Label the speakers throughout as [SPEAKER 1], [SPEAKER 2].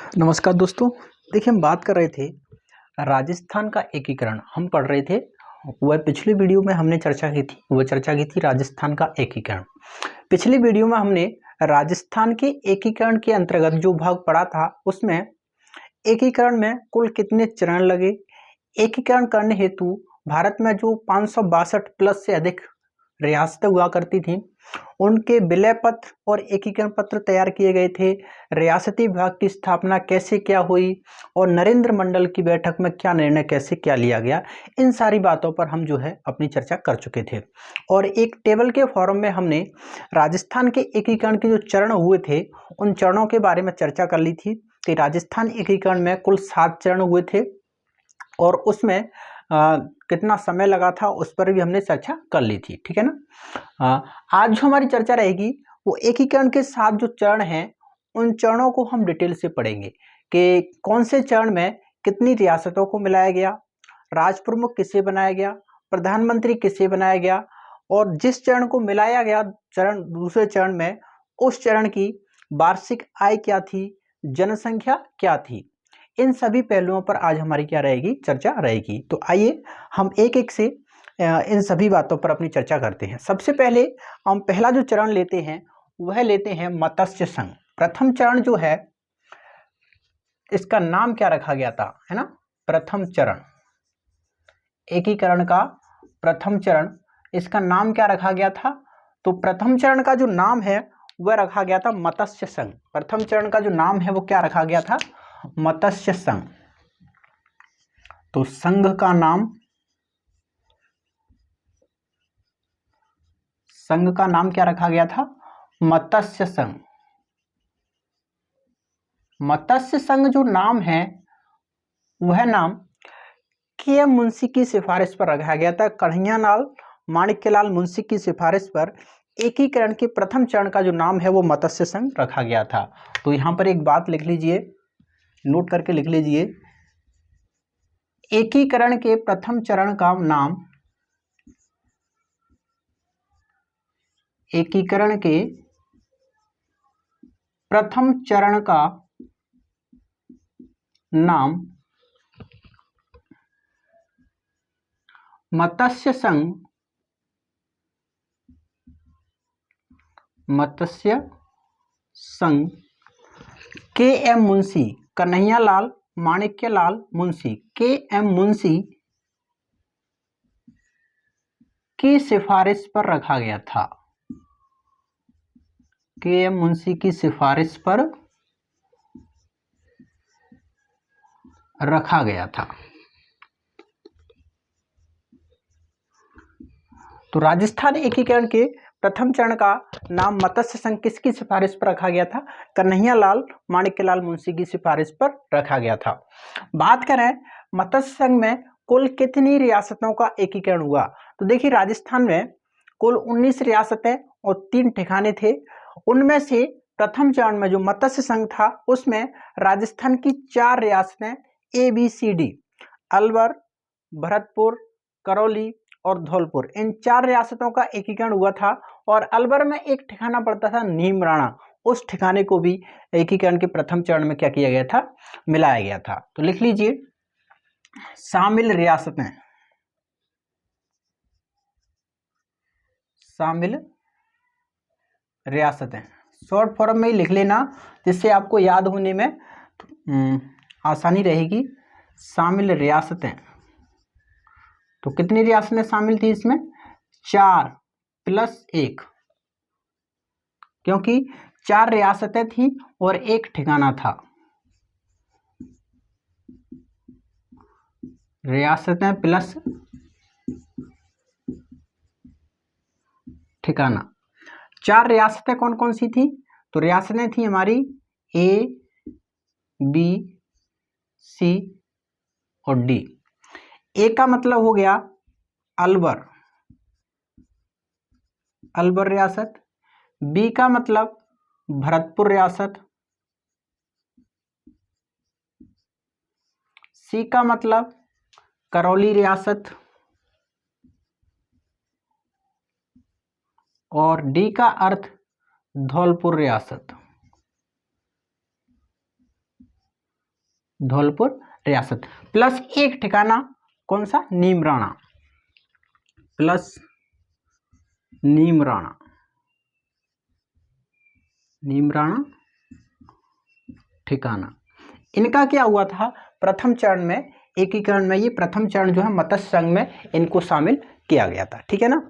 [SPEAKER 1] नमस्कार दोस्तों। देखिए, हम बात कर रहे थे राजस्थान का एकीकरण। हम पढ़ रहे थे, वह पिछली वीडियो में हमने चर्चा की थी। वह चर्चा की थी राजस्थान का एकीकरण। पिछली वीडियो में हमने राजस्थान के एकीकरण के अंतर्गत जो भाग पढ़ा था, उसमें एकीकरण में कुल कितने चरण लगे, एकीकरण करने हेतु भारत में जो 562 प्लस से अधिक रियासतें हुआ करती थीं, उनके विलय पत्र और एकीकरण पत्र तैयार किए गए थे। रियासती विभाग की स्थापना कैसे क्या हुई और नरेंद्र मंडल की बैठक में क्या निर्णय कैसे क्या लिया गया, इन सारी बातों पर हम जो है अपनी चर्चा कर चुके थे। और एक टेबल के फॉर्म में हमने राजस्थान के एकीकरण के जो चरण हुए थे, उन चरणों के बारे में चर्चा कर ली थी कि राजस्थान एकीकरण में कुल 7 चरण हुए थे और उसमें कितना समय लगा था उस पर भी हमने चर्चा कर ली थी। ठीक है ना। आज जो हमारी चर्चा रहेगी वो एकीकरण के 7 जो चरण हैं, उन चरणों को हम डिटेल से पढ़ेंगे कि कौन से चरण में कितनी रियासतों को मिलाया गया, राज प्रमुख किसे बनाया गया, प्रधानमंत्री किसे बनाया गया, और जिस चरण को मिलाया गया चरण दूसरे चरण में, उस चरण की वार्षिक आय क्या थी, जनसंख्या क्या थी। इन सभी पहलुओं पर आज हमारी क्या रहेगी, चर्चा रहेगी। तो आइए हम एक एक से इन सभी बातों पर अपनी चर्चा करते हैं। सबसे पहले हम पहला जो चरण लेते हैं वह लेते हैं मत्स्य संघ। प्रथम चरण जो है, इसका नाम क्या रखा गया था, है ना, प्रथम चरण, एकीकरण का प्रथम चरण, इसका नाम क्या रखा गया था? तो प्रथम चरण का जो नाम है वह रखा गया था मत्स्य संघ। प्रथम चरण का जो नाम है वो क्या रखा गया था? मत्स्य संघ। तो संघ का नाम, संघ का नाम क्या रखा गया था? मत्स्य संघ। मत्स्य संघ जो नाम है वह नाम के.एम. मुंशी की सिफारिश पर रखा गया था। कन्हैयालाल माणिक्यलाल मुंशी की सिफारिश पर एकीकरण के प्रथम चरण का जो नाम है वो मत्स्य संघ रखा गया था। तो यहां पर एक बात लिख लीजिए, नोट करके लिख लीजिए, एकीकरण के प्रथम चरण का नाम, एकीकरण के प्रथम चरण का नाम मत्स्य संघ, मत्स्य संघ, के.एम. मुंशी, कन्हैयालाल माणिक्यलाल मुंशी, के.एम. मुंशी की सिफारिश पर रखा गया था। के.एम. मुंशी की सिफारिश पर रखा गया था। तो राजस्थान एकीकरण के प्रथम चरण का नाम मत्स्य संघ किसकी सिफारिश पर रखा गया था? कन्हैयालाल माणिक्यलाल मुंशी की सिफारिश पर रखा गया था। बात करें मत्स्य संघ में कुल कितनी रियासतों का एकीकरण हुआ, तो देखिए राजस्थान में कुल 19 रियासतें और 3 ठिकाने थे। उनमें से प्रथम चरण में जो मत्स्य संघ था उसमें राजस्थान की 4 रियासतें ABCD, अलवर, भरतपुर, करौली और धौलपुर, इन 4 रियासतों का एकीकरण हुआ था। और अलवर में एक ठिकाना पड़ता था नीमराणा, उस ठिकाने को भी एकीकरण के प्रथम चरण में क्या किया गया था, मिलाया गया था। तो लिख लीजिए, शामिल रियासतें, शामिल रियासतें, शॉर्ट फॉर्म में ही लिख लेना जिससे आपको याद होने में आसानी रहेगी। शामिल रियासतें, तो कितनी रियासतें शामिल थी इसमें? 4 + 1, क्योंकि 4 रियासतें थी और एक ठिकाना था। रियासतें प्लस ठिकाना। 4 रियासतें कौन कौन सी थी? तो रियासतें थी हमारी A, B, C और D। ए का मतलब हो गया अलवर, अलवर रियासत। बी का मतलब भरतपुर रियासत। सी का मतलब करौली रियासत। और डी का अर्थ धौलपुर रियासत। धौलपुर रियासत, प्लस एक ठिकाना कौन सा, नीमराणा, प्लस नीमराणा, नीमराणा ठिकाना। इनका क्या हुआ था प्रथम चरण में, एकीकरण में, ये प्रथम चरण जो है मत्स्य संघ में इनको शामिल किया गया था। ठीक है ना।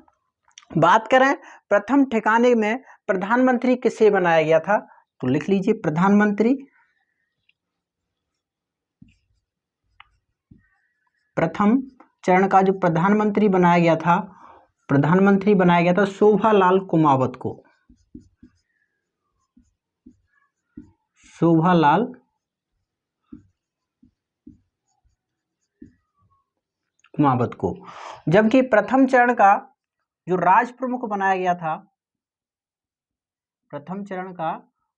[SPEAKER 1] बात करें प्रथम ठिकाने में प्रधानमंत्री किसे बनाया गया था, तो लिख लीजिए प्रधानमंत्री, प्रथम चरण का जो प्रधानमंत्री बनाया गया था, प्रधानमंत्री बनाया गया था शोभालाल कुमावत को, शोभालाल कुमावत को। जबकि प्रथम चरण का जो राज प्रमुख बनाया गया था, प्रथम चरण का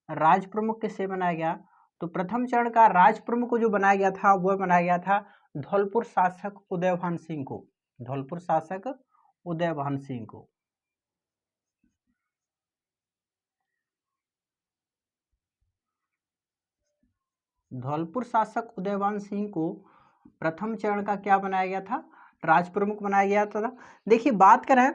[SPEAKER 1] राज प्रमुख किसे बनाया गया, तो प्रथम चरण का राज प्रमुख जो बनाया गया था वह बनाया गया था धौलपुर शासक उदयभान सिंह को, धौलपुर शासक उदयभान सिंह को। धौलपुर शासक उदयभान सिंह को प्रथम चरण का क्या बनाया गया था, राज प्रमुख बनाया गया था। देखिए बात करें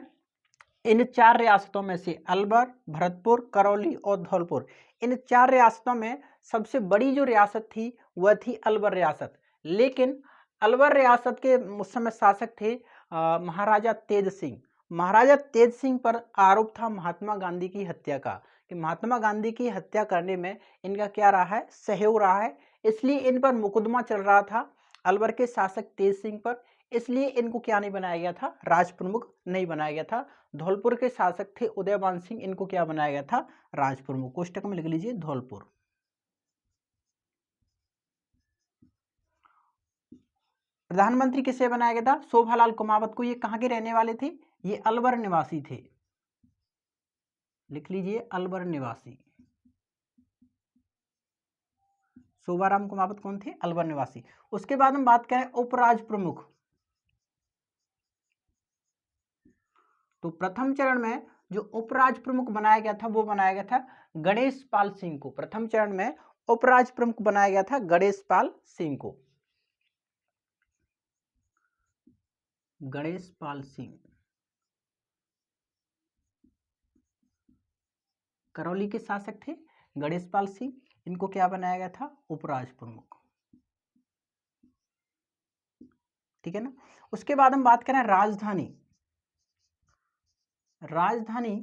[SPEAKER 1] इन चार रियासतों में से अलवर, भरतपुर, करौली और धौलपुर, इन चार रियासतों में सबसे बड़ी जो रियासत थी वह थी अलवर रियासत। लेकिन अलवर रियासत के उस समय शासक थे महाराजा तेज सिंह। महाराजा तेज सिंह पर आरोप था महात्मा गांधी की हत्या का, कि महात्मा गांधी की हत्या करने में इनका क्या रहा है, सहयोग रहा है। इसलिए इन पर मुकदमा चल रहा था अलवर के शासक तेज सिंह पर, इसलिए इनको क्या नहीं बनाया गया था, राज प्रमुख नहीं बनाया गया था। धौलपुर के शासक थे उदयभान सिंह, इनको क्या बनाया गया था, राज प्रमुख। कोष्टक में लिख लीजिए धौलपुर। प्रधानमंत्री किसे बनाया गया था, शोभालाल कुमावत को। ये कहाँ के रहने वाले थे, ये अलवर निवासी थे, लिख लीजिए अलवर निवासी। शोभाराम कुमावत कौन थे, अलवर निवासी। उसके बाद हम बात करें उपराज प्रमुख, तो प्रथम चरण में जो उपराज प्रमुख बनाया गया था वो बनाया गया था गणेश पाल सिंह को। प्रथम चरण में उपराज प्रमुख बनाया गया था गणेश पाल सिंह को, गणेश पाल सिंह। करौली के शासक थे गणेश पाल सिंह, इनको क्या बनाया गया था, उपराज प्रमुख। ठीक है ना। उसके बाद हम बात करें राजधानी, राजधानी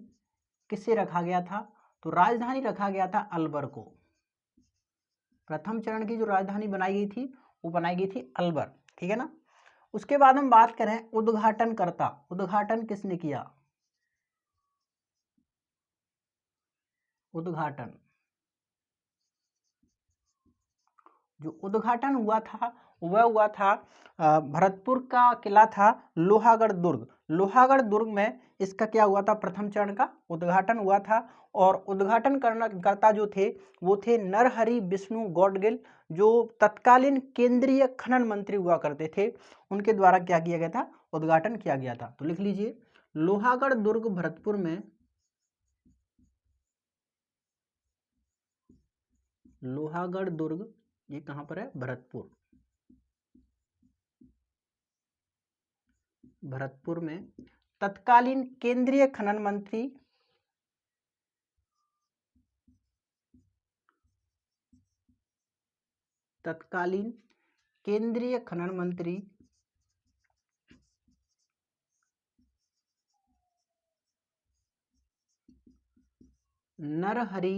[SPEAKER 1] किसे रखा गया था, तो राजधानी रखा गया था अलवर को। प्रथम चरण की जो राजधानी बनाई गई थी वो बनाई गई थी अलवर। ठीक है ना। उसके बाद हम बात करें उद्घाटनकर्ता, उद्घाटन किसने किया, उद्घाटन, जो उद्घाटन हुआ था वह हुआ था भरतपुर का किला था लोहागढ़ दुर्ग। लोहागढ़ दुर्ग में इसका क्या हुआ था, प्रथम चरण का उद्घाटन हुआ था। और उद्घाटन करता जो थे वो थे नरहरि विष्णु गौडगिल, जो तत्कालीन केंद्रीय खनन मंत्री हुआ करते थे। उनके द्वारा क्या किया गया था, उद्घाटन किया गया था। तो लिख लीजिए लोहागढ़ दुर्ग भरतपुर में, लोहागढ़ दुर्ग ये कहां पर है, भरतपुर, भरतपुर में तत्कालीन केंद्रीय खनन मंत्री, तत्कालीन केंद्रीय खनन मंत्री नरहरि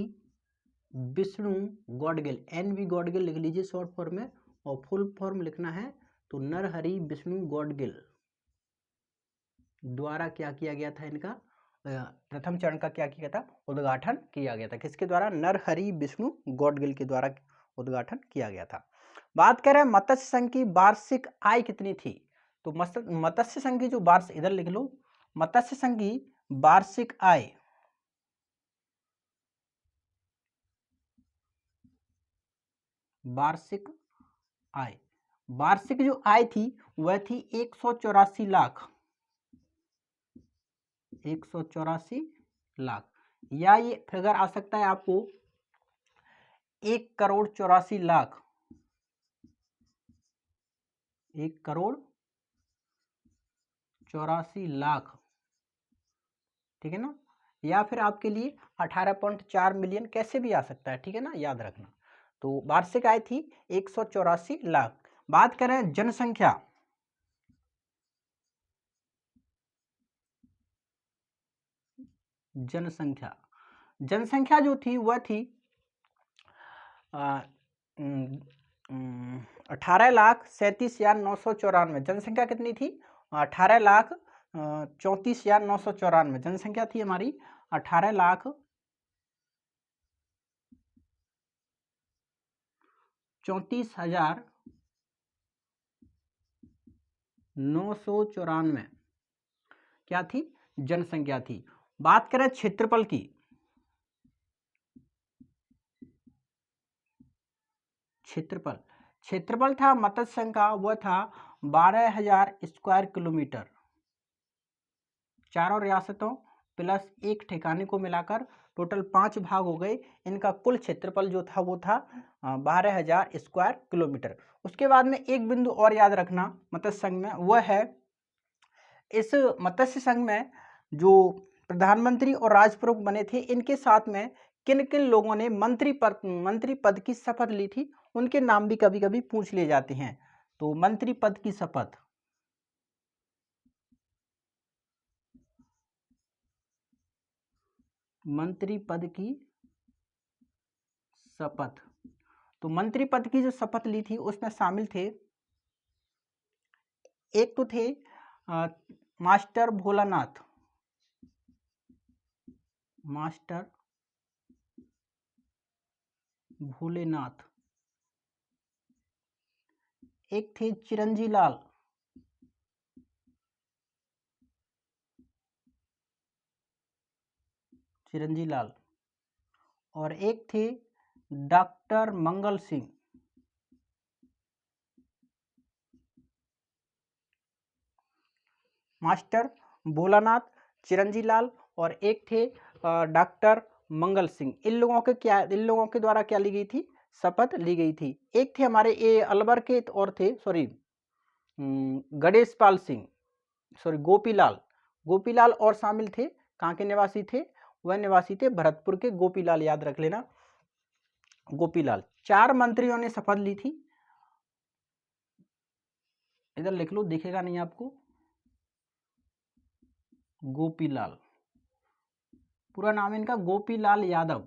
[SPEAKER 1] विष्णु गौडगिल, NV गौडगिल लिख लीजिए शॉर्ट फॉर्म में, और फुल फॉर्म लिखना है तो नरहरि विष्णु गौडगिल द्वारा क्या किया गया था, इनका प्रथम चरण का क्या किया था, उद्घाटन किया गया था। किसके द्वारा, नरहरि विष्णु गौडगिल के द्वारा उद्घाटन किया गया था। बात करें मत्स्य संघ की वार्षिक आय कितनी थी, तो मत्स्य संघ की जो वार्षिक, इधर लिख लो, मत्स्य संघ की वार्षिक आय, वार्षिक आय, वार्षिक जो आय थी वह थी 184 लाख, 184 लाख, या ये फिगर आ सकता है आपको 1 करोड़ 84 लाख, 1,84,00,000, ठीक है ना, या फिर आपके लिए 18.4 मिलियन कैसे भी आ सकता है, ठीक है ना, याद रखना। तो वार्षिक आय थी 184,00,000। बात करें जनसंख्या, जनसंख्या जो थी वह थी 18,37,994। जनसंख्या कितनी थी? 18,34,994 जनसंख्या थी हमारी। 18,34,994 क्या थी? जनसंख्या थी। बात करें क्षेत्रफल की, क्षेत्रफल था मत्स्य संघ का, वह था 12,000 स्क्वायर किलोमीटर। चारों रियासतों प्लस एक ठिकाने को मिलाकर टोटल 5 भाग हो गए। इनका कुल क्षेत्रफल जो था वो था 12,000 स्क्वायर किलोमीटर। उसके बाद में एक बिंदु और याद रखना मत्स्य संघ में, वह है इस मत्स्य संघ में जो प्रधानमंत्री और राजप्रमुख बने थे, इनके साथ में किन किन लोगों ने मंत्री पद की शपथ ली थी, उनके नाम भी कभी कभी पूछ लिए जाते हैं। तो मंत्री पद की शपथ, मंत्री पद की शपथ, तो मंत्री पद की जो शपथ ली थी उसमें शामिल थे, एक तो थे मास्टर भोलानाथ, मास्टर भोलेनाथ, एक थे चिरंजी लाल, चिरंजी लाल, और एक थे डॉक्टर मंगल सिंह। मास्टर भोलानाथ, चिरंजी लाल और एक थे डॉक्टर मंगल सिंह। इन लोगों के द्वारा क्या ली गई थी? शपथ ली गई थी। एक थे हमारे ये अलवर के और थे, सॉरी गणेश पाल सिंह, सॉरी गोपीलाल और शामिल थे। कहाँ के निवासी थे? वह निवासी थे भरतपुर के। गोपीलाल याद रख लेना, गोपीलाल। 4 मंत्रियों ने शपथ ली थी। इधर लिख लो, दिखेगा नहीं आपको। गोपीलाल, पूरा नाम इनका गोपीलाल यादव।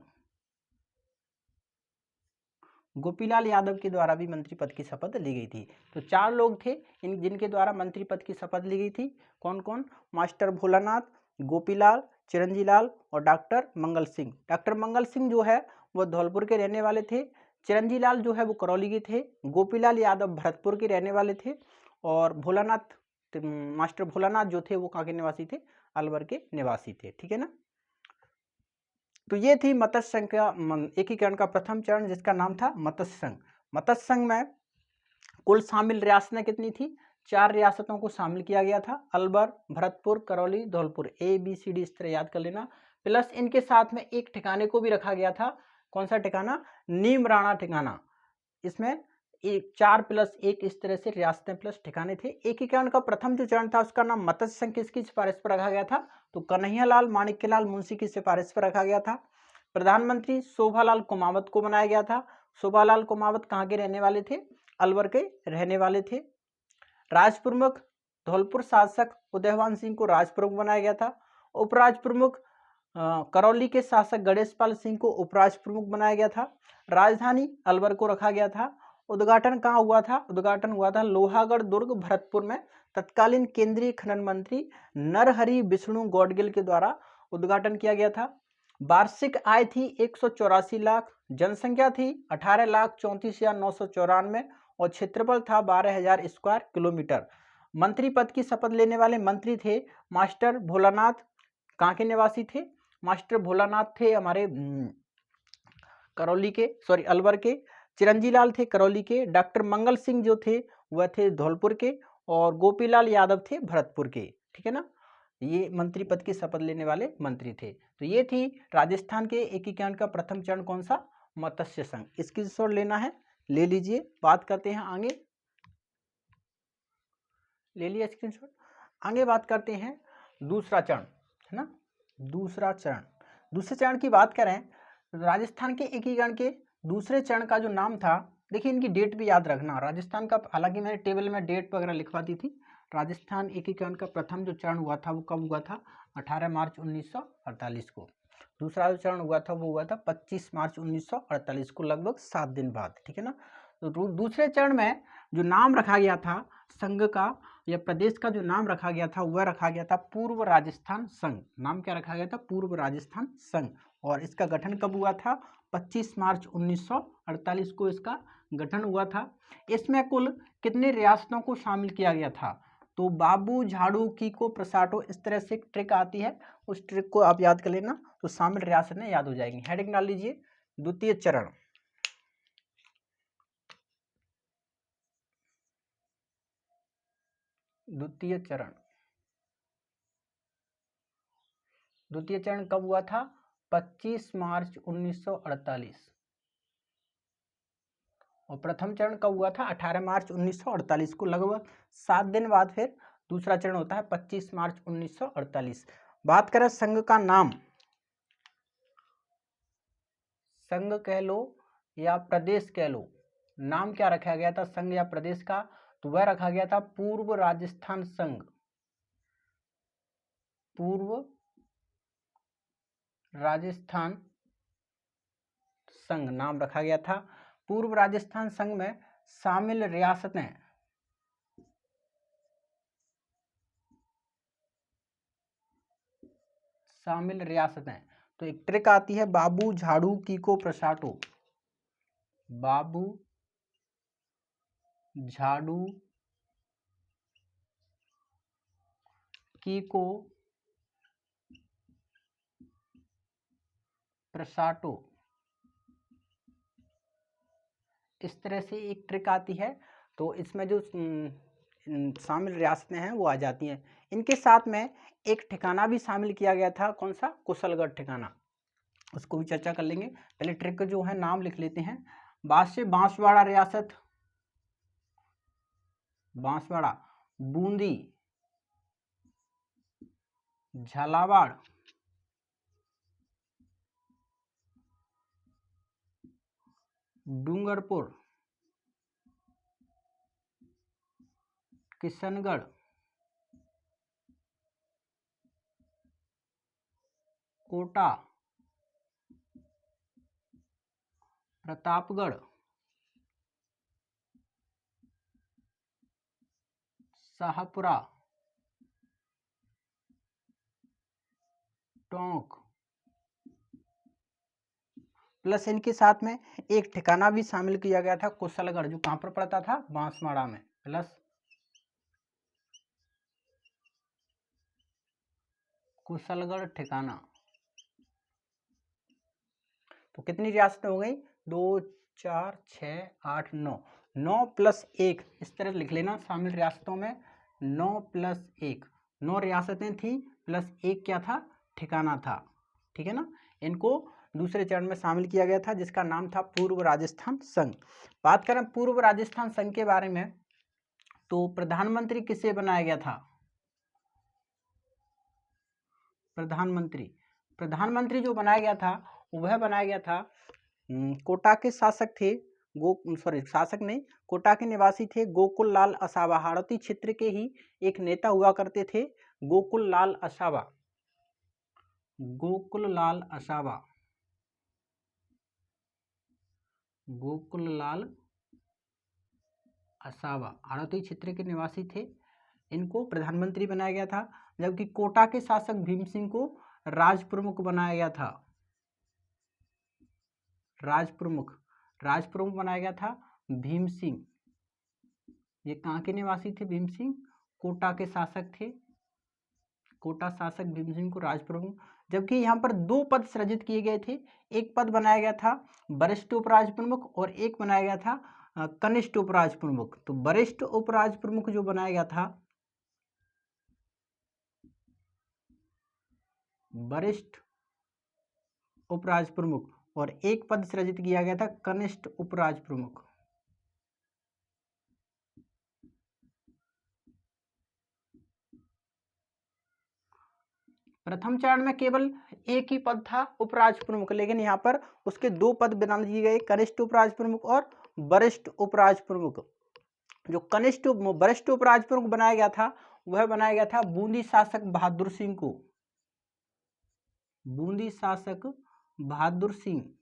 [SPEAKER 1] गोपीलाल यादव के द्वारा भी मंत्री पद की शपथ ली गई थी। तो 4 लोग थे इन जिनके द्वारा मंत्री पद की शपथ ली गई थी। कौन कौन? मास्टर भोलानाथ, गोपीलाल, चिरंजीलाल और डॉक्टर मंगल सिंह। डॉक्टर मंगल सिंह जो है वो धौलपुर के रहने वाले थे। चिरंजीलाल जो है वो करौली के थे। गोपीलाल यादव भरतपुर के रहने वाले थे। और भोलानाथ, मास्टर भोलानाथ जो थे वो कहाँ के निवासी थे? अलवर के निवासी थे, ठीक है ना। तो ये थी मत्स्य संघ का एकीकरण का प्रथम चरण, जिसका नाम था मत्स्य संघ। मत्स्य संघ में कुल शामिल रियासतें कितनी थी? 4 रियासतों को शामिल किया गया था, अलवर, भरतपुर, करौली, धौलपुर। ABCD इस तरह याद कर लेना। प्लस इनके साथ में एक ठिकाने को भी रखा गया था। कौन सा ठिकाना? नीमराणा ठिकाना। इसमें 4+1 इस तरह से रियासतें प्लस ठिकाने थे। एकीकरण का प्रथम जो चरण था उसका नाम मत्स्य संघ किसकी सिफारिश पर रखा गया था? तो कन्हैयालाल माणिक्यलाल मुंशी की सिफारिश पर रखा गया था। प्रधानमंत्री शोभालाल कुमावत को बनाया गया था। शोभालाल कुमावत कहाँ के रहने वाले थे? अलवर के रहने वाले थे। राज प्रमुख धौलपुर शासक उदयवान सिंह को राज प्रमुख बनाया गया था। उपराज प्रमुख करौली के शासक गणेश पाल सिंह को उपराज प्रमुख बनाया गया था। राजधानी अलवर को रखा गया था। उद्घाटन कहाँ हुआ था? उद्घाटन हुआ था लोहागढ़ दुर्ग भरतपुर में। तत्कालीन केंद्रीय खनन मंत्री नरहरि विष्णु गौडगिल के द्वारा उद्घाटन किया गया था। वार्षिक आय थी 184 लाख, जनसंख्या थी 18,34,994 और क्षेत्रफल था 12,000 स्क्वायर किलोमीटर। मंत्री पद की शपथ लेने वाले मंत्री थे मास्टर भोलानाथ। कहाँ के निवासी थे? मास्टर भोलानाथ थे हमारे करौली के, सॉरी अलवर के। चिरंजीलाल थे करौली के। डॉक्टर मंगल सिंह जो थे वह थे धौलपुर के। और गोपीलाल यादव थे भरतपुर के, ठीक है ना। ये मंत्री पद की शपथ लेने वाले मंत्री थे। तो ये थी राजस्थान के एकीकरण का प्रथम चरण। कौन सा? मत्स्य संघ। स्क्रीनशॉट लेना है, ले लीजिए। बात करते हैं आगे। ले लिया स्क्रीनशॉट। आगे बात करते हैं दूसरा चरण, है ना। दूसरे चरण की बात करें, राजस्थान के एकीकरण के दूसरे चरण का जो नाम था, देखिए इनकी डेट भी याद रखना। राजस्थान का, हालांकि मैंने टेबल में डेट वगैरह लिखवा दी थी। राजस्थान एकीकरण का प्रथम जो चरण हुआ था वो कब हुआ था? 18 मार्च 1948 को। दूसरा जो चरण हुआ था वो हुआ था 25 मार्च 1948 को, लगभग 7 दिन बाद, ठीक है ना। तो दूसरे चरण में जो नाम रखा गया था संघ का या प्रदेश का, जो नाम रखा गया था वह रखा गया था पूर्व राजस्थान संघ। नाम क्या रखा गया था? पूर्व राजस्थान संघ। और इसका गठन कब हुआ था? 25 मार्च 1948 को इसका गठन हुआ था। इसमें कुल कितनी रियासतों को शामिल किया गया था? तो बाबू, झाड़ू, कीको, प्रसाटो, इस तरह से एक ट्रिक आती है, उस ट्रिक को आप याद कर लेना तो शामिल रियासतें याद हो जाएंगी। हेडिंग डाल लीजिए, द्वितीय चरण। द्वितीय चरण कब हुआ था? 25 मार्च 1948। और प्रथम चरण कब हुआ था? 18 मार्च 1948 को, लगभग 7 दिन बाद फिर दूसरा चरण होता है 25 मार्च 1948। बात करें संघ का नाम, संघ कह लो या प्रदेश कह लो, नाम क्या रखा गया था संघ या प्रदेश का? तो वह रखा गया था पूर्व राजस्थान संघ। पूर्व राजस्थान संघ नाम रखा गया था। पूर्व राजस्थान संघ में शामिल रियासतें, तो एक ट्रिक आती है, बाबू, झाड़ू, कीको, प्रसाटो। बाबू, झाड़ू, कीको, प्रसाटो, इस तरह से एक ट्रिक आती है। तो इसमें जो शामिल रियासतें हैं वो आ जाती हैं। इनके साथ में एक ठिकाना भी शामिल किया गया था, कौन सा? कुशलगढ़ ठिकाना, उसको भी चर्चा कर लेंगे। पहले ट्रिक जो है नाम लिख लेते हैं। बांसवाड़ा रियासत, बांसवाड़ा, बूंदी, झालावाड़, डूंगरपुर, किशनगढ़, कोटा, प्रतापगढ़, शाहपुरा, टोंक, प्लस इनके साथ में एक ठिकाना भी शामिल किया गया था कुशलगढ़, जो कहां पर पड़ता था? बांसवाड़ा में, प्लस कुशलगढ़ ठिकाना। तो कितनी रियासतें हो गई? 2, 4, 6, 8, 9, 9 प्लस 1, इस तरह लिख लेना शामिल रियासतों में। 9 प्लस 1, 9 रियासतें थी, प्लस 1 क्या था? ठिकाना था, ठीक है ना। इनको दूसरे चरण में शामिल किया गया था, जिसका नाम था पूर्व राजस्थान संघ। बात करें पूर्व राजस्थान संघ के बारे में, तो प्रधानमंत्री किसे बनाया गया था? प्रधानमंत्री जो बनाया गया था वह बनाया गया था, कोटा के शासक थे, शासक नहीं, कोटा के निवासी थे गोकुल लाल असावा। हाड़ौती क्षेत्र के ही एक नेता हुआ करते थे, गोकुल लाल असावा। गोकुल लाल असावा, गोकुल लाल असावा हाड़ौती क्षेत्र के निवासी थे। इनको प्रधानमंत्री बनाया गया था, जबकि कोटा के शासक भीम सिंह को राज प्रमुख बनाया गया था। राज प्रमुख बनाया गया था भीम सिंह। ये कहाँ के निवासी थे? भीम सिंह कोटा के शासक थे। कोटा शासक भीम सिंह को राज प्रमुख, जबकि यहाँ पर 2 पद सृजित किए गए थे। एक पद बनाया गया था वरिष्ठ उपराज प्रमुख और एक बनाया गया था कनिष्ठ उपराज प्रमुख। तो वरिष्ठ उपराज प्रमुख जो बनाया गया था, वरिष्ठ उपराज प्रमुख, और एक पद सृजित किया गया था कनिष्ठ उपराज प्रमुख। प्रथम चरण में केवल एक ही पद था उपराज प्रमुख, लेकिन यहाँ पर उसके दो पद बना दिए गए, कनिष्ठ उपराज प्रमुख और वरिष्ठ उपराज प्रमुख। जो कनिष्ठ वरिष्ठ उपराज प्रमुख बनाया गया था वह बनाया गया था बूंदी शासक बहादुर सिंह को, बूंदी शासक बहादुर सिंह।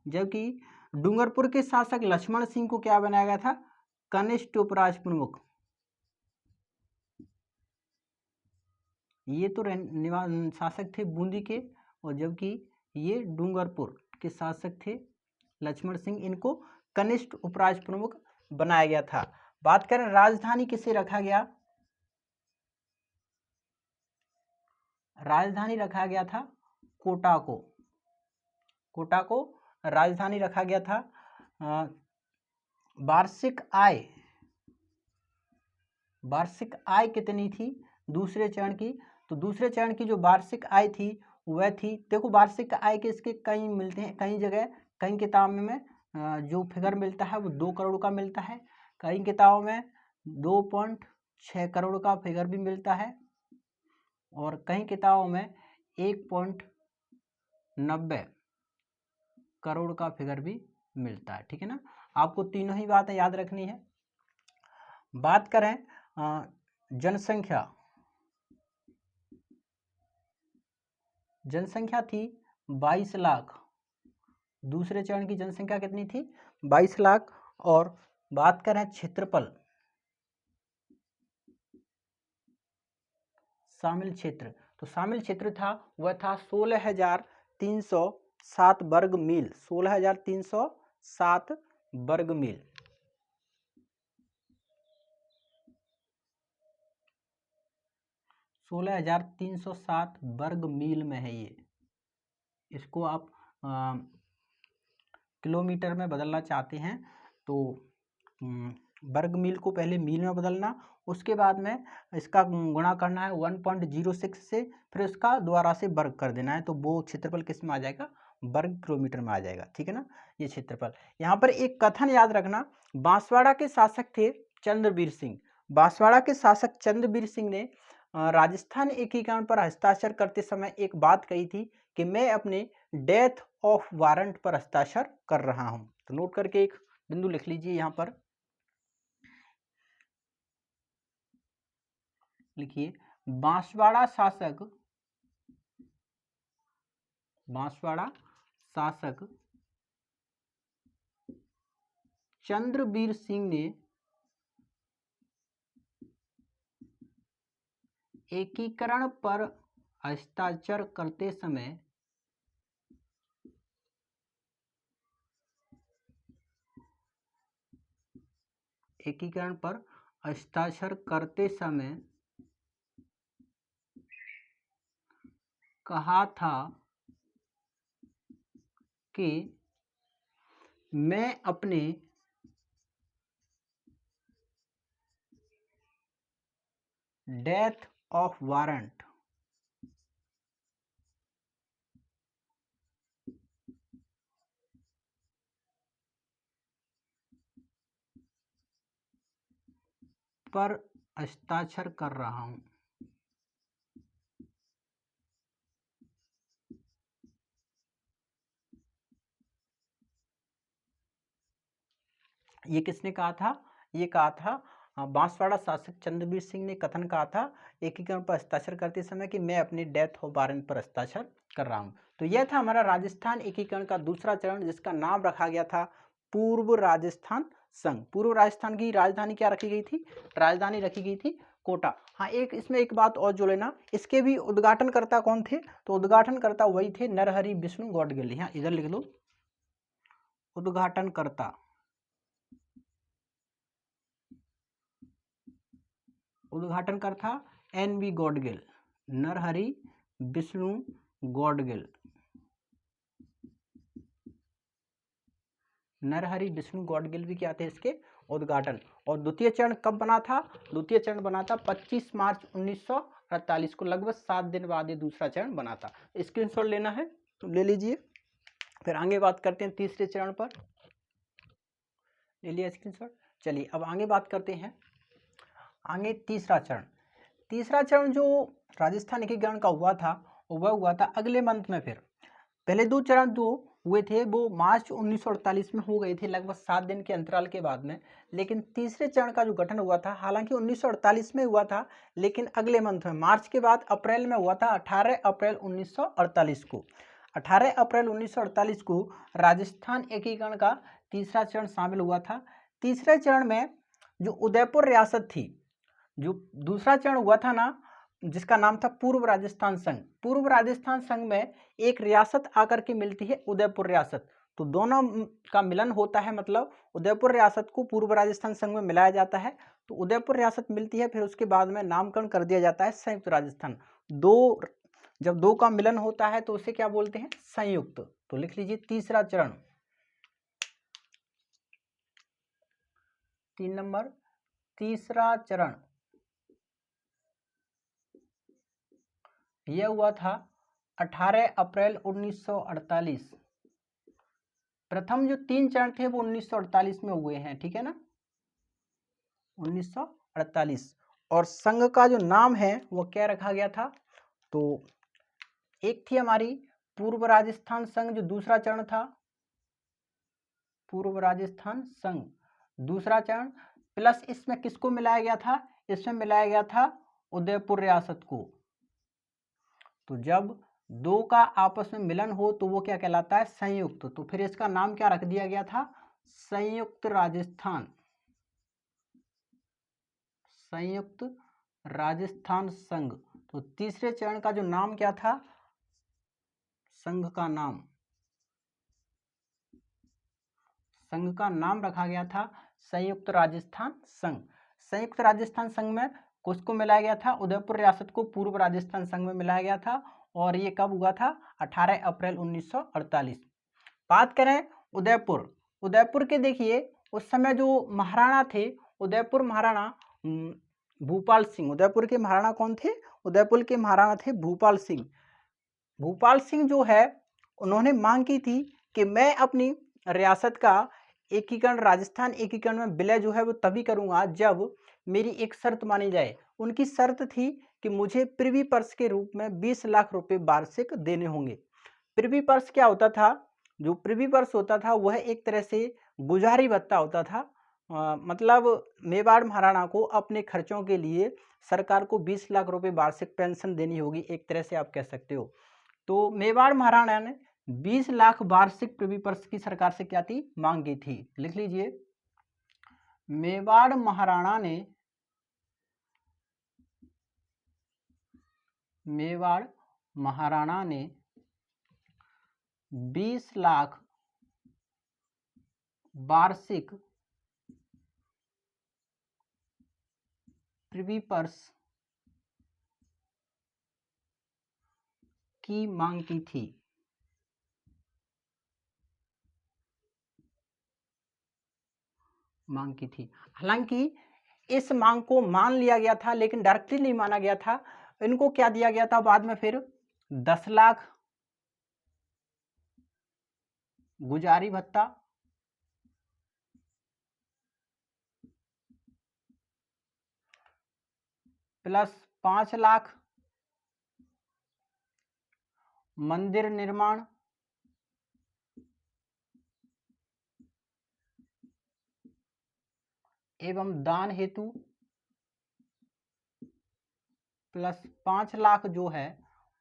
[SPEAKER 1] जबकि डूंगरपुर के शासक लक्ष्मण सिंह को क्या बनाया गया था, कनिष्ठ उपराज प्रमुख। ये तो शासक थे बूंदी के, और जबकि ये डूंगरपुर के शासक थे लक्ष्मण सिंह, इनको कनिष्ठ उपराज प्रमुख बनाया गया था। बात करें राजधानी किसे रखा गया, राजधानी रखा गया था कोटा को, कोटा को राजधानी रखा गया था। वार्षिक आय, वार्षिक आय कितनी थी दूसरे चरण की, तो दूसरे चरण की जो वार्षिक आय थी वह थी, देखो वार्षिक आय के इसके कई मिलते हैं, कई जगह कई किताबों में जो फिगर मिलता है वो 2 करोड़ का मिलता है, कई किताबों में 2.6 करोड़ का फिगर भी मिलता है, और कई किताबों में 1.90 करोड़ का फिगर भी मिलता है। ठीक है ना, आपको तीनों ही बातें याद रखनी है। बात करें जनसंख्या, जनसंख्या थी 22 लाख, दूसरे चरण की जनसंख्या कितनी थी 22 लाख। और बात करें क्षेत्रफल, शामिल क्षेत्र, तो शामिल क्षेत्र था वह था 16,307 वर्ग मील, 16,307 वर्ग मील। सोलह 16,307 वर्ग मील में है ये। इसको आप किलोमीटर में बदलना चाहते हैं तो वर्ग मील को पहले मील में बदलना, उसके बाद में इसका गुणा करना है 1.06 से, फिर इसका द्वारा से वर्ग कर देना है, तो वो क्षेत्रफल किस में आ जाएगा, वर्ग किलोमीटर में आ जाएगा। ठीक है ना, ये क्षेत्रफल। यहाँ पर एक कथन याद रखना, बांसवाड़ा के शासक थे चंद्रवीर सिंह, बांसवाड़ा के शासक चंद्रवीर सिंह ने राजस्थान एकीकरण पर हस्ताक्षर करते समय एक बात कही थी कि मैं अपने डेथ ऑफ वारंट पर हस्ताक्षर कर रहा हूं। तो नोट करके एक बिंदु लिख लीजिए, यहां पर लिखिए, बांसवाड़ा शासक, बांसवाड़ा शासक चंद्रवीर सिंह ने एकीकरण पर हस्ताक्षर करते समय एकीकरण पर हस्ताक्षर करते समय कहा था कि मैं अपने डेथ ऑफ वारंट पर हस्ताक्षर कर रहा हूं। ये किसने कहा था, ये कहा था बांसवाड़ा शासक चंद्रवीर सिंह ने कथन कहा था एकीकरण पर हस्ताक्षर करते समय कि मैं अपनी डेथ ऑफ वारंट पर हस्ताक्षर कर रहा हूं। तो यह था हमारा राजस्थान एकीकरण का दूसरा चरण, जिसका नाम रखा गया था पूर्व राजस्थान संघ। पूर्व राजस्थान की राजधानी क्या रखी गई थी, राजधानी रखी गई थी कोटा। हाँ, एक इसमें एक बात और जो लेना, इसके भी उद्घाटनकर्ता कौन थे, तो उद्घाटनकर्ता वही थे नरहरि विष्णु गौडगिल। यहाँ इधर लिख लो, उद्घाटनकर्ता, उद्घाटनकर्ता NB गौडगिल, नरहरि विष्णु गौडगिल, नरहरि विष्णु गौडगिल भी क्या थे इसके उद्घाटन। और द्वितीय चरण कब बना था, द्वितीय चरण बना था 25 मार्च 1948 को, लगभग 7 दिन बाद ये दूसरा चरण बना था। स्क्रीनशॉट लेना है तो ले लीजिए। फिर आगे बात करते हैं तीसरे चरण पर, ले लिया स्क्रीनशॉट। चलिए अब आगे बात करते हैं, आगे तीसरा चरण। तीसरा चरण जो राजस्थान एकीकरण का हुआ था वह हुआ था अगले मंथ में। फिर पहले 2 चरण जो हुए थे वो मार्च 1948 में हो गए थे, लगभग 7 दिन के अंतराल के बाद में। लेकिन तीसरे चरण का जो गठन हुआ था, हालांकि 1948 में हुआ था, लेकिन अगले मंथ में मार्च के बाद अप्रैल में हुआ था, 18 अप्रैल 1948 को। 18 अप्रैल 1948 को राजस्थान एकीकरण का तीसरा चरण शामिल हुआ था। तीसरे चरण में जो उदयपुर रियासत थी, जो दूसरा चरण हुआ था ना, जिसका नाम था पूर्व राजस्थान संघ, पूर्व राजस्थान संघ में एक रियासत आकर के मिलती है उदयपुर रियासत। तो दोनों का मिलन होता है, मतलब उदयपुर रियासत को पूर्व राजस्थान संघ में मिलाया जाता है, तो उदयपुर रियासत मिलती है। फिर उसके बाद में नामकरण कर दिया जाता है संयुक्त राजस्थान। जब दो का मिलन होता है तो उसे क्या बोलते हैं? संयुक्त। तो लिख लीजिए तीसरा चरण, 3 नंबर, तीसरा चरण यह हुआ था 18 अप्रैल 1948। प्रथम जो 3 चरण थे वो 1948 में हुए हैं, ठीक है ना, 1948। और संघ का जो नाम है वो क्या रखा गया था? तो एक थी हमारी पूर्व राजस्थान संघ, जो दूसरा चरण था पूर्व राजस्थान संघ, दूसरा चरण, प्लस इसमें किसको मिलाया गया था? इसमें मिलाया गया था उदयपुर रियासत को। तो जब दो का आपस में मिलन हो तो वो क्या कहलाता है? संयुक्त। तो फिर इसका नाम क्या रख दिया गया था? संयुक्त राजस्थान, संयुक्त राजस्थान संघ। तो तीसरे चरण का जो नाम क्या था? संघ का नाम, संघ का नाम रखा गया था संयुक्त राजस्थान संघ। संयुक्त राजस्थान संघ में किसको मिलाया गया था? उदयपुर रियासत को पूर्व राजस्थान संघ में मिलाया गया था। और ये कब हुआ था? 18 अप्रैल 1948। बात करें उदयपुर, उदयपुर के देखिए उस समय जो महाराणा थे, उदयपुर महाराणा भूपाल सिंह। उदयपुर के महाराणा कौन थे? उदयपुर के महाराणा थे भूपाल सिंह। भूपाल सिंह जो है, उन्होंने मांग की थी कि मैं अपनी रियासत का एकीकरण, राजस्थान एकीकरण में विलय जो है वो तभी करूंगा जब मेरी एक शर्त मानी जाए। उनकी शर्त थी कि मुझे प्रिवी पर्स के रूप में 20 लाख रुपए वार्षिक देने होंगे। प्रिवी पर्स क्या होता था? जो प्रिवी पर्स होता था वह एक तरह से गुजारी भत्ता होता था। मतलब मेवाड़ महाराणा को अपने खर्चों के लिए सरकार को 20 लाख रुपए वार्षिक पेंशन देनी होगी, एक तरह से आप कह सकते हो। तो मेवाड़ महाराणा ने 20 लाख वार्षिक प्रिवी पर्स की सरकार से क्या थी? मांग की थी। लिख लीजिए, मेवाड़ महाराणा ने, मेवाड़ महाराणा ने 20 लाख वार्षिक प्रिवी पर्स की मांग की थी। मांग की थी। हालांकि इस मांग को मान लिया गया था, लेकिन डायरेक्टली नहीं माना गया था। इनको क्या दिया गया था बाद में? फिर 10 लाख गुजारी भत्ता, प्लस 5 लाख मंदिर निर्माण, एवं दान हेतु, प्लस 5 लाख जो है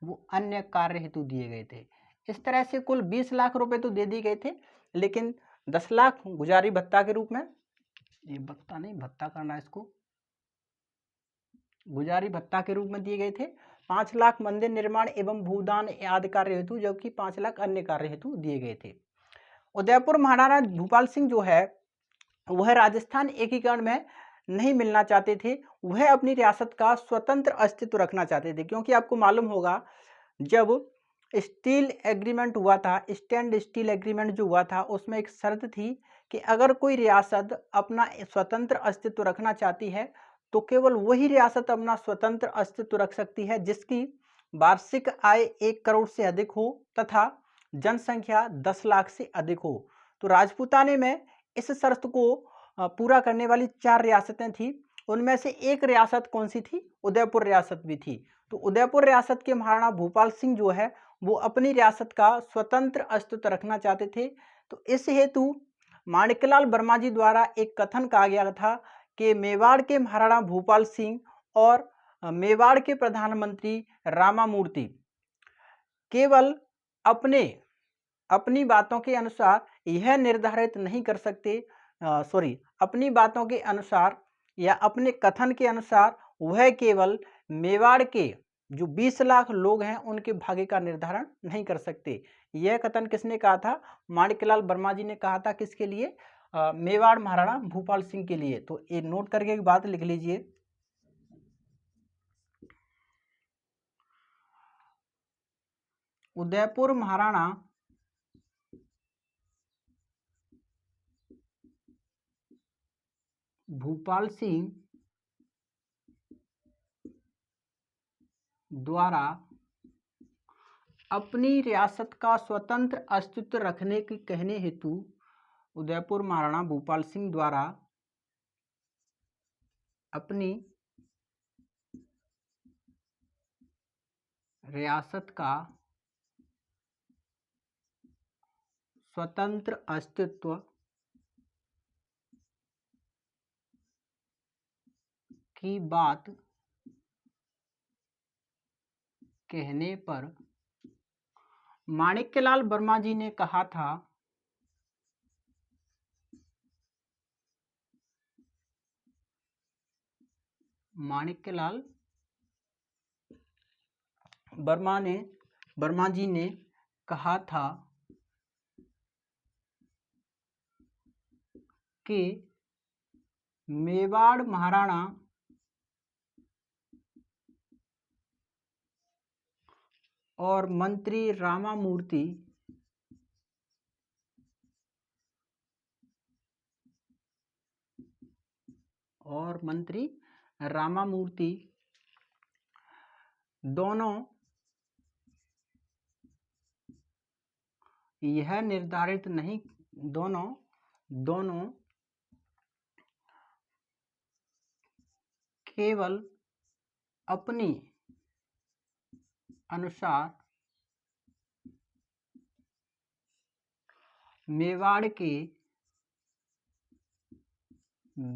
[SPEAKER 1] वो अन्य कार्य हेतु दिए गए थे। इस तरह से कुल 20 लाख रुपए तो दे दिए गए थे, लेकिन 10 लाख गुजारी भत्ता के रूप में, ये भत्ता नहीं, भत्ता करना इसको, गुजारी भत्ता के रूप में दिए गए थे। 5 लाख मंदिर निर्माण एवं भूदान आदि कार्य हेतु, जबकि 5 लाख अन्य कार्य हेतु दिए गए थे। उदयपुर महाराणा भूपाल सिंह जो है वह राजस्थान एकीकरण में नहीं मिलना चाहते थे। वह अपनी रियासत का स्वतंत्र अस्तित्व रखना चाहते थे, क्योंकि आपको मालूम होगा जब स्टील एग्रीमेंट हुआ था, स्टैंड स्टील एग्रीमेंट जो हुआ था, उसमें एक शर्त थी कि अगर कोई रियासत अपना स्वतंत्र अस्तित्व रखना चाहती है तो केवल वही रियासत अपना स्वतंत्र अस्तित्व रख सकती है जिसकी वार्षिक आय 1 करोड़ से अधिक हो तथा जनसंख्या 10 लाख से अधिक हो। तो राजपूताने में इस शर्त को पूरा करने वाली 4 रियासतें थी, उनमें से एक रियासत कौन सी थी? उदयपुर रियासत भी थी। तो उदयपुर रियासत के महाराणा भूपाल सिंह जो है वो अपनी रियासत का स्वतंत्र अस्तित्व रखना चाहते थे। तो इस हेतु माणिक्यलाल वर्मा जी द्वारा एक कथन कहा गया था कि मेवाड़ के महाराणा भूपाल सिंह और मेवाड़ के प्रधानमंत्री रामामूर्ति केवल अपनी बातों के अनुसार यह निर्धारित नहीं कर सकते, अपनी बातों के अनुसार या अपने कथन के अनुसार वह केवल मेवाड़ के जो 20 लाख लोग हैं उनके भाग्य का निर्धारण नहीं कर सकते। यह कथन किसने कहा था? माणिक्यलाल वर्मा जी ने कहा था। किसके लिए? मेवाड़ महाराणा भूपाल सिंह के लिए। तो ये नोट करके एक बात लिख लीजिए, उदयपुर महाराणा भूपाल सिंह द्वारा अपनी रियासत का स्वतंत्र अस्तित्व रखने के कहने हेतु उदयपुर महाराणा भूपाल सिंह द्वारा अपनी रियासत का स्वतंत्र अस्तित्व की बात कहने पर माणिक्यलाल वर्मा जी ने कहा था माणिक्यलाल वर्मा जी ने कहा था कि मेवाड़ महाराणा और मंत्री रामामूर्ति दोनों यह निर्धारित नहीं दोनों केवल अपनी अनुसार मेवाड़ के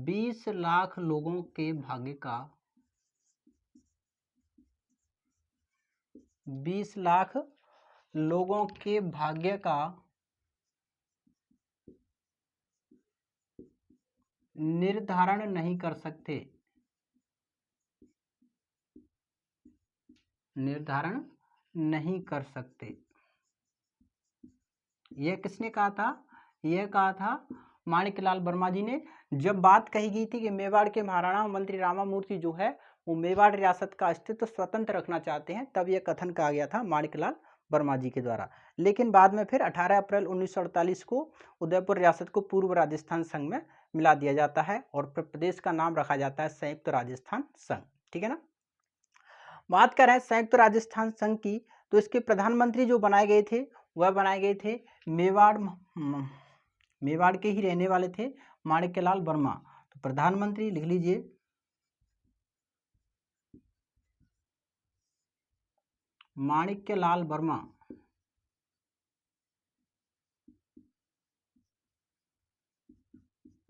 [SPEAKER 1] 20 लाख लोगों के भाग्य का 20 लाख लोगों के भाग्य का निर्धारण नहीं कर सकते। यह किसने कहा था? यह कहा था माणिक्यलाल वर्मा जी ने। जब बात कही गई थी कि मेवाड़ के महाराणा मंत्री रामामूर्ति जो है वो मेवाड़ रियासत का अस्तित्व स्वतंत्र रखना चाहते हैं, तब यह कथन कहा गया था माणिक्यलाल वर्मा जी के द्वारा। लेकिन बाद में फिर 18 अप्रैल 1948 को उदयपुर रियासत को पूर्व राजस्थान संघ में मिला दिया जाता है और प्रदेश का नाम रखा जाता है संयुक्त राजस्थान संघ। ठीक है ना। बात कर रहे हैं संयुक्त राजस्थान संघ की, तो इसके प्रधानमंत्री जो बनाए गए थे वह बनाए गए थे मेवाड़ के ही रहने वाले थे माणिक्यलाल वर्मा। तो प्रधानमंत्री लिख लीजिए माणिक्यलाल वर्मा।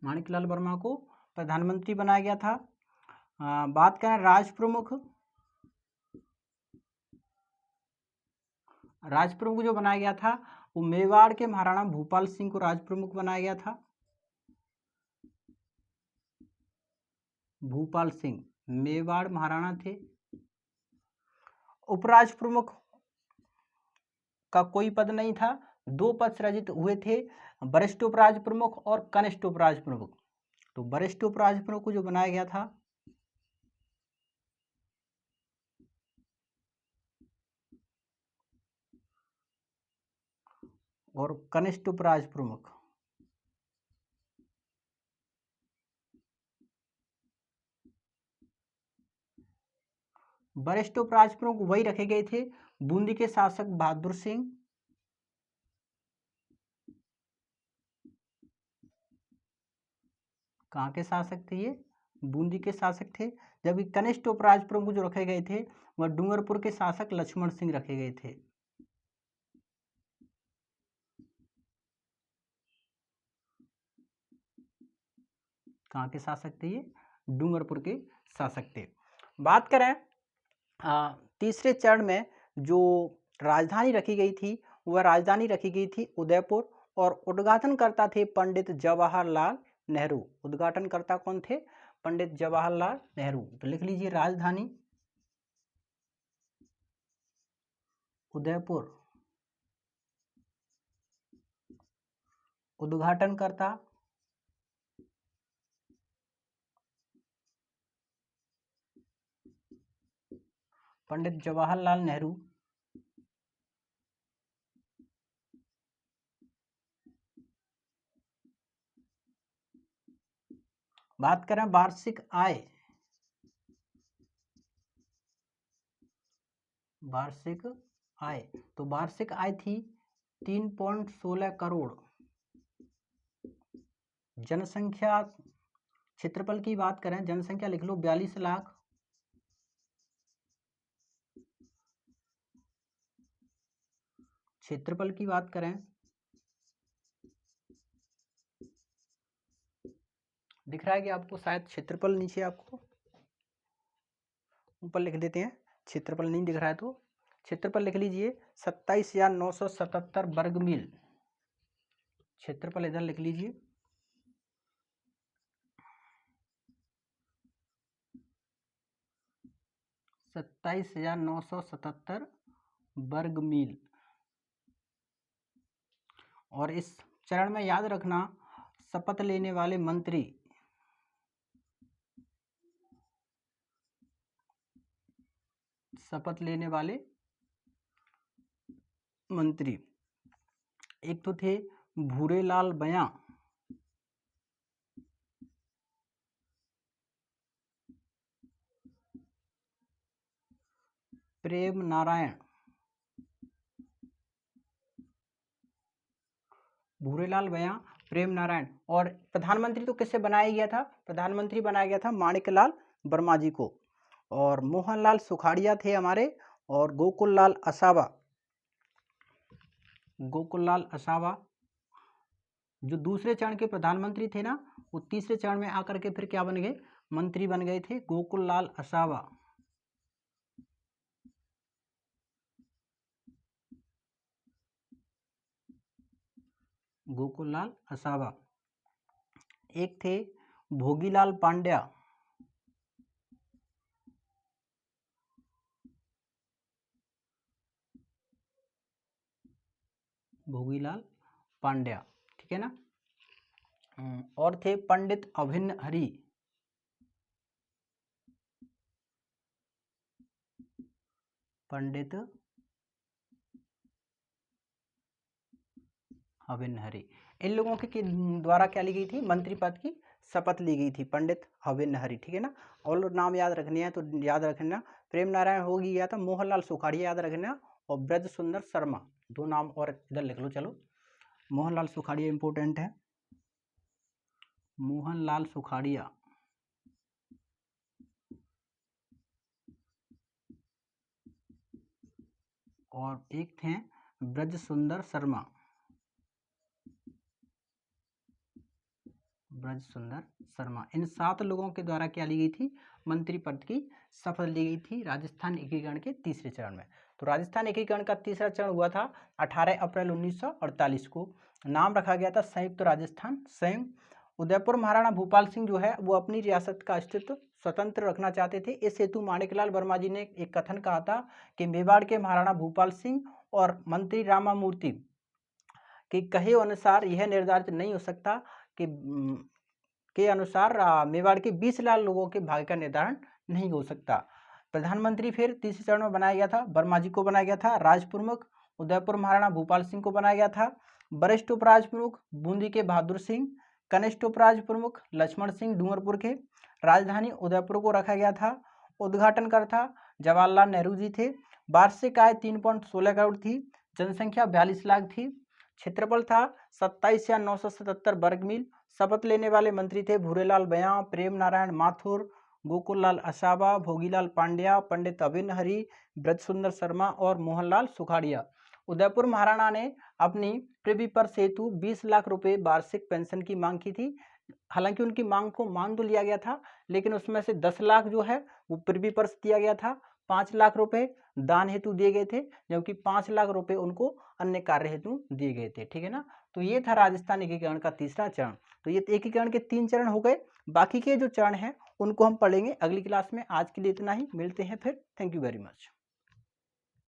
[SPEAKER 1] माणिक्यलाल वर्मा को प्रधानमंत्री बनाया गया था। बात करें राज प्रमुख जो बनाया गया था वो मेवाड़ के महाराणा भूपाल सिंह को राज प्रमुख बनाया गया था। भूपाल सिंह मेवाड़ महाराणा थे। उपराज प्रमुख का कोई पद नहीं था, 2 पद सृजित हुए थे, वरिष्ठ उपराज प्रमुख और कनिष्ठ उपराज प्रमुख। तो वरिष्ठ उपराज प्रमुख को जो बनाया गया था और कनिष्ठ उपराज प्रमुख वरिष्ठ उपराज प्रमुख वही रखे गए थे बूंदी के शासक बहादुर सिंह, कहाँ के शासक थे ये? बूंदी के शासक थे, जबकि कनिष्ठ उपराज प्रमुख जो रखे गए थे वह डूंगरपुर के शासक लक्ष्मण सिंह रखे गए थे। कहाँ के शासक थे ये? डूंगरपुर के शासक थे। बात करें तीसरे चरण में जो राजधानी रखी गई थी वह राजधानी रखी गई थी उदयपुर, और उद्घाटनकर्ता थे पंडित जवाहरलाल नेहरू। उद्घाटनकर्ता कौन थे? पंडित जवाहरलाल नेहरू। तो लिख लीजिए राजधानी उदयपुर, उद्घाटनकर्ता पंडित जवाहरलाल नेहरू। बात करें वार्षिक आय, वार्षिक आय, तो वार्षिक आय थी 3.16 करोड़। जनसंख्या, क्षेत्रफल की बात करें, जनसंख्या लिख लो 42 लाख। क्षेत्रफल की बात करें, दिख रहा है कि आपको शायद क्षेत्रफल, नीचे आपको ऊपर लिख देते हैं, क्षेत्रफल नहीं दिख रहा है तो क्षेत्रफल लिख लीजिए 27,977 वर्ग मील। क्षेत्रफल इधर लिख लीजिए 27,977 वर्ग मील। और इस चरण में याद रखना, शपथ लेने वाले मंत्री, शपथ लेने वाले मंत्री एक तो थे भूरेलाल बयां, प्रेम नारायण, भूरेलाल बयां, प्रेम नारायण। और प्रधानमंत्री तो किससे बनाया गया था? प्रधानमंत्री बनाया गया था माणिकलाल वर्मा जी को। और मोहनलाल सुखाड़िया थे हमारे, और गोकुललाल असावा, गोकुललाल असावा जो दूसरे चरण के प्रधानमंत्री थे ना, वो तीसरे चरण में आकर के फिर क्या बन गए? मंत्री बन गए थे, गोकुललाल असावा। गोकुललाल असावा। एक थे भोगीलाल पांड्या, भोगीलाल पांड्या, ठीक है ना। और थे पंडित अभिन्न हरि, पंडित अभिन्न हरि। इन लोगों के द्वारा क्या ली गई थी? मंत्री पद की शपथ ली गई थी, पंडित अभिन्न हरि, ठीक है ना। और नाम याद रखने हैं तो याद रखना, प्रेम नारायण हो गया था, मोहनलाल सुखाड़िया याद रखना, और ब्रज सुंदर शर्मा, दो नाम और इधर लिख लो। चलो, मोहनलाल सुखाड़िया इंपोर्टेंट है, मोहनलाल सुखाड़िया। और एक थे ब्रज सुंदर शर्मा, ब्रज सुंदर शर्मा। इन 7 लोगों के द्वारा क्या ली गई थी? मंत्री पद की शपथ ली गई थी राजस्थान एकीकरण के तीसरे चरण में। तो राजस्थान एकीकरण का तीसरा चरण हुआ था 18 अप्रैल 1948 को। नाम रखा गया था संयुक्त राजस्थान संघ। उदयपुर महाराणा भूपाल सिंह जो है वो अपनी रियासत का अस्तित्व स्वतंत्र रखना चाहते थे। इस हेतु माणिकलाल वर्मा जी ने एक कथन कहा था कि मेवाड़ के महाराणा भूपाल सिंह और मंत्री रामामूर्ति के कहे अनुसार यह निर्धारित नहीं हो सकता के अनुसार मेवाड़ के 20 लाख लोगों के भाग्य का निर्धारण नहीं हो सकता। प्रधानमंत्री फिर तीसरे चरण में बनाया गया था, वर्मा जी को बनाया गया था। राज प्रमुख उदयपुर महाराणा भूपाल सिंह को बनाया गया था। वरिष्ठ उपराज प्रमुख बूंदी के बहादुर सिंह, कनिष्ठ उपराज प्रमुख लक्ष्मण सिंह डूंगरपुर के। राजधानी उदयपुर को रखा गया था। उद्घाटनकर्ता जवाहरलाल नेहरू जी थे। वार्षिक आय 3.16 करोड़ थी। जनसंख्या 42 लाख थी। क्षेत्रफल था 27,977 वर्ग मील। शपथ लेने वाले मंत्री थे भूरेलाल बयां, प्रेम नारायण माथुर, गोकुललाल असावा, भोगीलाल पांड्या, पंडित अभिन हरि, ब्रज सुंदर शर्मा और मोहनलाल सुखाड़िया। उदयपुर महाराणा ने अपनी प्रिवी पर्स हेतु 20 लाख रुपए वार्षिक पेंशन की मांग की थी। हालांकि उनकी मांग को मान तो लिया गया था, लेकिन उसमें से 10 लाख जो है वो प्रिवी पर्स दिया गया था, 5 लाख रुपए दान हेतु दिए गए थे, जबकि 5 लाख रुपए उनको अन्य कार्य हेतु दिए गए थे। ठीक है ना। तो ये था राजस्थान एकीकरण का तीसरा चरण। तो ये एकीकरण के 3 चरण हो गए। बाकी के जो चरण हैं उनको हम पढ़ेंगे अगली क्लास में। आज के लिए इतना ही, मिलते हैं फिर। Thank you very much.